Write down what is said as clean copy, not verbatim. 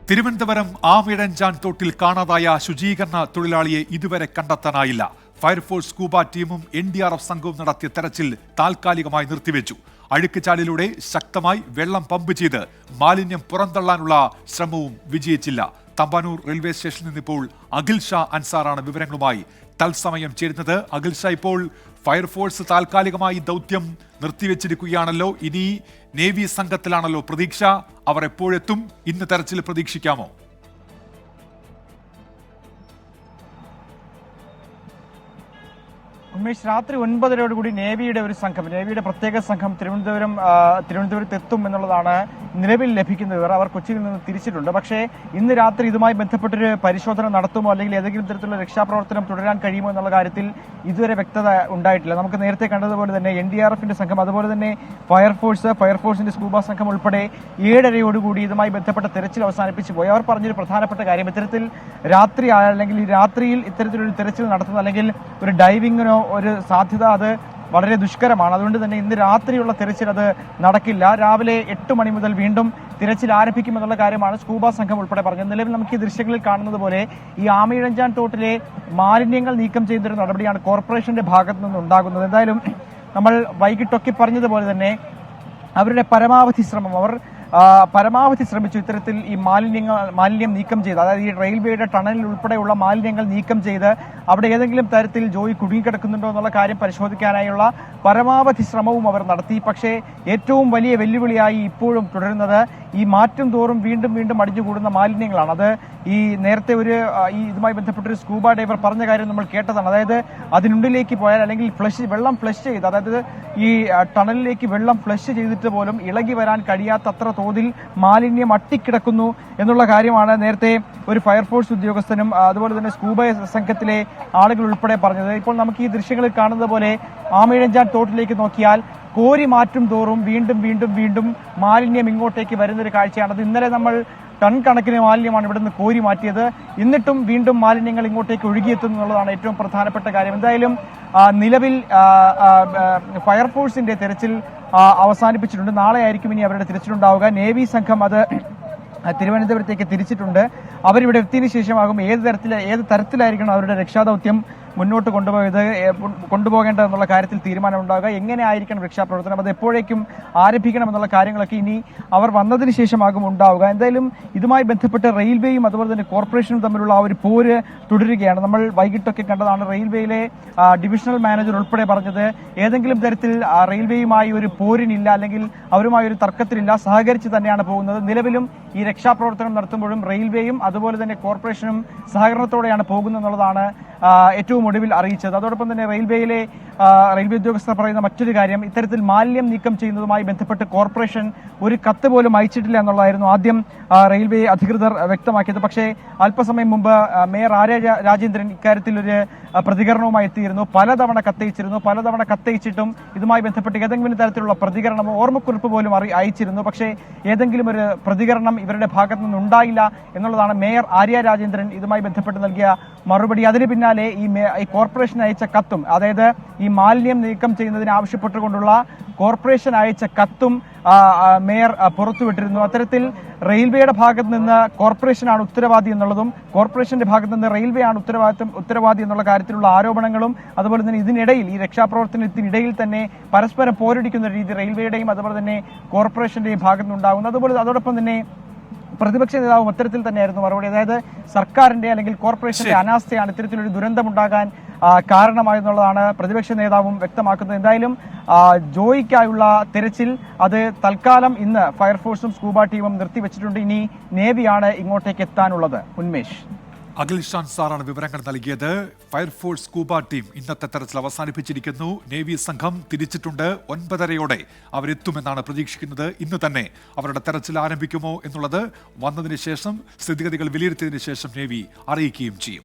തിരുവനന്തപുരം ആമിഴഞ്ചാൻ തോട്ടിൽ കാണാതായ ശുചീകരണ തൊഴിലാളിയെ ഇതുവരെ കണ്ടെത്താനായില്ല. ഫയർഫോഴ്സ് സ്കൂബ ടീമും NDRF സംഘവും നടത്തിയ തെരച്ചിൽ താൽക്കാലികമായി നിർത്തിവെച്ചു. അഴുക്കുചാലിലൂടെ ശക്തമായി വെള്ളം പമ്പ് ചെയ്ത് മാലിന്യം പുറന്തള്ളാനുള്ള ശ്രമവും വിജയിച്ചില്ല. തമ്പാനൂർ റെയിൽവേ സ്റ്റേഷനിൽ നിന്നിപ്പോൾ അഖിൽ ഷാ അൻസാറാണ് വിവരങ്ങളുമായി തത്സമയം ചേരുന്നത്. അഖിൽ ഷാ, ഇപ്പോൾ ഫയർഫോഴ്സ് താൽക്കാലികമായി ദൗത്യം നിർത്തിവെച്ചിരിക്കുകയാണല്ലോ. ഇനി നേവി സംഘത്തിലാണല്ലോ പ്രതീക്ഷ. അവർ എപ്പോഴെത്തും? ഇന്ന് തെരച്ചിൽ പ്രതീക്ഷിക്കാമോ? ഉമേഷ്, രാത്രി 9:30 നേവിയുടെ പ്രത്യേക സംഘം തിരുവനന്തപുരത്ത് എത്തും എന്നുള്ളതാണ് നിലവിൽ ലഭിക്കുന്ന വിവരം. അവർ കൊച്ചിയിൽ നിന്ന് തിരിച്ചിട്ടുണ്ട്. പക്ഷേ ഇന്ന് രാത്രി ഇതുമായി ബന്ധപ്പെട്ടൊരു പരിശോധന നടത്തുമോ അല്ലെങ്കിൽ ഏതെങ്കിലും തരത്തിലുള്ള രക്ഷാപ്രവർത്തനം തുടരാൻ കഴിയുമോ എന്നുള്ള കാര്യത്തിൽ ഇതുവരെ വ്യക്തത ഉണ്ടായിട്ടില്ല. നമുക്ക് നേരത്തെ കണ്ടതുപോലെ തന്നെ NDRFന്റെ സംഘം, അതുപോലെ തന്നെ ഫയർഫോഴ്സിന്റെ സ്കൂബ സംഘം ഉൾപ്പെടെ 7:30 ഇതുമായി ബന്ധപ്പെട്ട തെരച്ചിൽ അവസാനിപ്പിച്ചു പോയി. അവർ പറഞ്ഞൊരു പ്രധാനപ്പെട്ട കാര്യം, ഇത്തരത്തിൽ രാത്രി അല്ലെങ്കിൽ ഈ രാത്രിയിൽ ഇത്തരത്തിലൊരു തെരച്ചിൽ നടത്തുന്നത് അല്ലെങ്കിൽ ഒരു ഡൈവിങ്ങിനോ ഒരു സാധ്യത അത് വളരെ ദുഷ്കരമാണ്. അതുകൊണ്ട് തന്നെ ഇന്ന് രാത്രിയുള്ള തെരച്ചിൽ അത് നടക്കില്ല. രാവിലെ 8 മണി മുതൽ വീണ്ടും തിരച്ചിൽ ആരംഭിക്കുമെന്നുള്ള കാര്യമാണ് സ്കൂബ സംഘം ഉൾപ്പെടെ പറഞ്ഞത്. നിലവിൽ നമുക്ക് ഈ ദൃശ്യങ്ങളിൽ കാണുന്നത് പോലെ ഈ ആമിഴഞ്ചാൻ തോട്ടിലെ മാലിന്യങ്ങൾ നീക്കം ചെയ്യുന്നൊരു നടപടിയാണ് കോർപ്പറേഷന്റെ ഭാഗത്തു നിന്നുണ്ടാകുന്നത്. എന്തായാലും നമ്മൾ വൈകിട്ടൊക്കെ പറഞ്ഞതുപോലെ തന്നെ അവരുടെ പരമാവധി ശ്രമിച്ചു ഇത്തരത്തിൽ ഈ മാലിന്യം നീക്കം ചെയ്ത്, അതായത് ഈ റെയിൽവേയുടെ ടണലിൽ ഉൾപ്പെടെയുള്ള മാലിന്യങ്ങൾ നീക്കം ചെയ്ത് അവിടെ ഏതെങ്കിലും തരത്തിൽ ജോയി കുടുങ്ങിക്കിടക്കുന്നുണ്ടോ എന്നുള്ള കാര്യം പരിശോധിക്കാനായുള്ള പരമാവധി ശ്രമവും അവർ നടത്തി. പക്ഷേ ഏറ്റവും വലിയ വെല്ലുവിളിയായി ഇപ്പോഴും തുടരുന്നത് ഈ മാറ്റം തോറും വീണ്ടും അടിഞ്ഞുകൂടുന്ന മാലിന്യങ്ങളാണ്. അത് ഈ നേരത്തെ ഇതുമായി ബന്ധപ്പെട്ടൊരു സ്കൂബ ഡൈവർ പറഞ്ഞ കാര്യം നമ്മൾ കേട്ടതാണ്. അതായത് അതിനുള്ളിലേക്ക് പോയാൽ അല്ലെങ്കിൽ വെള്ളം ഫ്ലഷ് ചെയ്ത്, അതായത് ഈ ടണലിലേക്ക് വെള്ളം ഫ്ലഷ് ചെയ്തിട്ട് പോലും ഇളകി വരാൻ കഴിയാത്തത്ര തോതിൽ മാലിന്യം അട്ടിക്കിടക്കുന്നു എന്നുള്ള കാര്യമാണ് നേരത്തെ ഒരു ഫയർഫോഴ്സ് ഉദ്യോഗസ്ഥനും അതുപോലെ തന്നെ സ്കൂബ സംഘത്തിലെ ആളുകൾ ഉൾപ്പെടെ പറഞ്ഞത്. ഇപ്പോൾ നമുക്ക് ഈ ദൃശ്യങ്ങളിൽ കാണുന്നത് പോലെ ആമിഴഞ്ചാൻ തോട്ടിലേക്ക് നോക്കിയാൽ കോരി മാറ്റും തോറും വീണ്ടും മാലിന്യം ഇങ്ങോട്ടേക്ക് വരുന്നൊരു കാഴ്ചയാണ്. അത് ഇന്നലെ നമ്മൾ ടൺ കണക്കിന് മാലിന്യമാണ് ഇവിടുന്ന് കോരി മാറ്റിയത്. എന്നിട്ടും വീണ്ടും മാലിന്യങ്ങൾ ഇങ്ങോട്ടേക്ക് ഒഴുകിയെത്തുന്നു എന്നുള്ളതാണ് ഏറ്റവും പ്രധാനപ്പെട്ട കാര്യം. എന്തായാലും നിലവിൽ ഫയർഫോഴ്സിന്റെ തെരച്ചിൽ അവസാനിപ്പിച്ചിട്ടുണ്ട്. നാളെ ആയിരിക്കും ഇനി അവരുടെ തിരച്ചിലുണ്ടാവുക. നേവി സംഘം അത് തിരുവനന്തപുരത്തേക്ക് തിരിച്ചിട്ടുണ്ട്. അവരിവിടെ എത്തിയതിനു ശേഷമാകും ഏത് തരത്തിലായിരിക്കണം അവരുടെ രക്ഷാദൌത്യം മുന്നോട്ട് കൊണ്ടുപോകേണ്ടതെന്നുള്ള കാര്യത്തിൽ തീരുമാനമുണ്ടാകുക. എങ്ങനെ ആയിരിക്കണം രക്ഷാപ്രവർത്തനം, അത് എപ്പോഴേക്കും ആരംഭിക്കണമെന്നുള്ള കാര്യങ്ങളൊക്കെ ഇനി അവർ വന്നതിന് ശേഷമാകും ഉണ്ടാവുക. എന്തായാലും ഇതുമായി ബന്ധപ്പെട്ട് റെയിൽവേയും അതുപോലെ തന്നെ കോർപ്പറേഷനും തമ്മിലുള്ള ആ ഒരു പോര് തുടരുകയാണ്. നമ്മൾ വൈകിട്ടൊക്കെ കണ്ടതാണ്. റെയിൽവേയിലെ ഡിവിഷണൽ മാനേജർ ഉൾപ്പെടെ പറഞ്ഞത് ഏതെങ്കിലും തരത്തിൽ റെയിൽവേയുമായി ഒരു പോരിനില്ല, അല്ലെങ്കിൽ അവരുമായി ഒരു തർക്കത്തിലില്ല, സഹകരിച്ച് തന്നെയാണ് പോകുന്നത്. നിലവിലും ഈ രക്ഷാപ്രവർത്തനം നടത്തുമ്പോഴും റെയിൽവേയും അതുപോലെ തന്നെ കോർപ്പറേഷനും സഹകരണത്തോടെയാണ് പോകുന്നതെന്നുള്ളതാണ് ഏറ്റവും ഒടുവിൽ അറിയിച്ചത്. അതോടൊപ്പം തന്നെ റെയിൽവേ ഉദ്യോഗസ്ഥർ പറയുന്ന മറ്റൊരു കാര്യം, ഇത്തരത്തിൽ മാലിന്യം നീക്കം ചെയ്യുന്നതുമായി ബന്ധപ്പെട്ട് കോർപ്പറേഷൻ ഒരു കത്ത് പോലും അയച്ചിട്ടില്ല എന്നുള്ളതായിരുന്നു ആദ്യം റെയിൽവേ അധികൃതർ വ്യക്തമാക്കിയത്. പക്ഷേ അല്പസമയം മുമ്പ് മേയർ ആര്യ രാജേന്ദ്രൻ ഇക്കാര്യത്തിൽ ഒരു പ്രതികരണവുമായി എത്തിയിരുന്നു. പലതവണ കത്തയച്ചിട്ടും ഇതുമായി ബന്ധപ്പെട്ട് ഏതെങ്കിലും തരത്തിലുള്ള പ്രതികരണമോ ഓർമ്മക്കുറിപ്പ് പോലും അയച്ചിരുന്നു. പക്ഷേ ഏതെങ്കിലും ഒരു പ്രതികരണം ഇവരുടെ ഭാഗത്തു നിന്നുണ്ടായില്ല എന്നുള്ളതാണ് മേയർ ആര്യ രാജേന്ദ്രൻ ഇതുമായി ബന്ധപ്പെട്ട് നൽകിയ മറുപടി. അതിന് പിന്നാലെ ഈ കോർപ്പറേഷൻ അയച്ച കത്തും, അതായത് ഈ മാലിന്യം നീക്കം ചെയ്യുന്നതിന് ആവശ്യപ്പെട്ടുകൊണ്ടുള്ള കോർപ്പറേഷൻ അയച്ച കത്തും മേയർ പുറത്തുവിട്ടിരുന്നു. അത്തരത്തിൽ റെയിൽവേയുടെ ഭാഗത്ത് നിന്ന് കോർപ്പറേഷനാണ് ഉത്തരവാദി എന്നുള്ളതും കോർപ്പറേഷന്റെ ഭാഗത്ത് നിന്ന് റെയിൽവേ ആണ് ഉത്തരവാദി എന്നുള്ള കാര്യത്തിലുള്ള ആരോപണങ്ങളും, അതുപോലെ തന്നെ ഇതിനിടയിൽ ഈ രക്ഷാപ്രവർത്തനത്തിനിടയിൽ തന്നെ പരസ്പരം പോരടിക്കുന്ന രീതി റെയിൽവേയുടെയും അതുപോലെ തന്നെ കോർപ്പറേഷന്റെയും ഭാഗത്ത് നിന്നുണ്ടാകുന്നു. അതോടൊപ്പം തന്നെ പ്രതിപക്ഷ നേതാവും അത്തരത്തിൽ തന്നെയായിരുന്നു മറുപടി. അതായത് സർക്കാരിന്റെ അല്ലെങ്കിൽ കോർപ്പറേഷന്റെ അനാസ്ഥയാണ് ഇത്തരത്തിലൊരു ദുരന്തമുണ്ടാകാൻ കാരണമായെന്നുള്ളതാണ് പ്രതിപക്ഷ നേതാവും വ്യക്തമാക്കുന്നത്. എന്തായാലും ജോയിക്കായുള്ള തെരച്ചിൽ അത് തൽക്കാലം ഇന്ന് ഫയർഫോഴ്സും സ്കൂബ ടീമും നിർത്തിവെച്ചിട്ടുണ്ട്. ഇനി നേവിയാണ് ഇങ്ങോട്ടേക്ക് എത്താനുള്ളത്. ഉന്മേഷ്. അഖിൽ ഷാ അൻസാറാണ് വിവരങ്ങൾ നൽകിയത്. ഫയർഫോഴ്സ് സ്കൂബ ടീം ഇന്നത്തെ തെരച്ചിൽ അവസാനിപ്പിച്ചിരിക്കുന്നു. നേവി സംഘം തിരിച്ചിട്ടുണ്ട്. 9:30 അവരെത്തുമെന്നാണ് പ്രതീക്ഷിക്കുന്നത്. ഇന്ന് തന്നെ അവരുടെ തെരച്ചിൽ ആരംഭിക്കുമോ എന്നുള്ളത് വന്നതിന് ശേഷം, സ്ഥിതിഗതികൾ വിലയിരുത്തിയതിനു ശേഷം നേവി അറിയിക്കുകയും ചെയ്യും.